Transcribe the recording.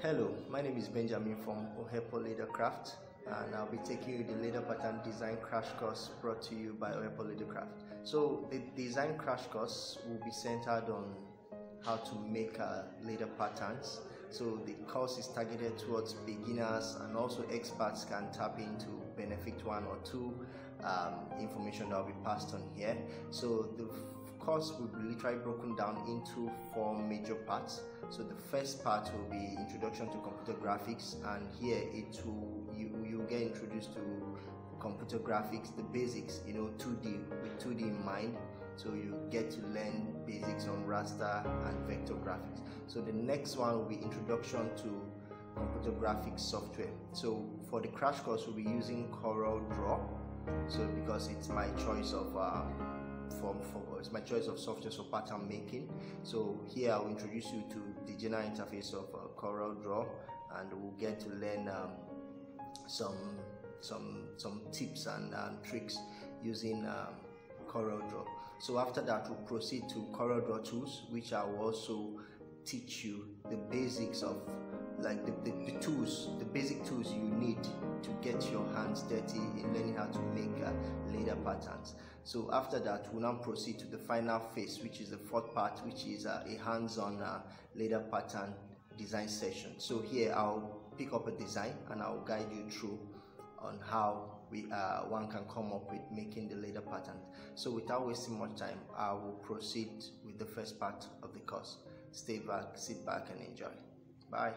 Hello, my name is Benjamin from OhepoLeatherCraft, and I'll be taking you the leather pattern design crash course brought to you by OhepoLeatherCraft. So the design crash course will be centered on how to make leather patterns. So the course is targeted towards beginners, and also experts can tap into benefit one or two information that will be passed on here. So the course will be literally broken down into 4 major parts. So the first part will be introduction to computer graphics, and here you get introduced to computer graphics, the basics, 2D, with 2D in mind. So you get to learn basics on raster and vector graphics. So the next one will be introduction to computer graphics software. So for the crash course, we'll be using CorelDRAW. So because it's my choice of it's my choice of software for pattern making. So here I'll introduce you to the general interface of CorelDRAW, and we'll get to learn some tips and tricks using CorelDRAW. So after that, we'll proceed to CorelDRAW tools, which I will also teach you the basics of the basic tools you need to get your hands dirty in learning how to make leather patterns. So after that, we'll now proceed to the final phase, which is the 4th part, which is a hands-on leather pattern design session. So here I'll pick up a design and I'll guide you through on how one can come up with making the leather pattern. So without wasting much time, I will proceed with the first part of the course. Stay back, sit back and enjoy. Bye.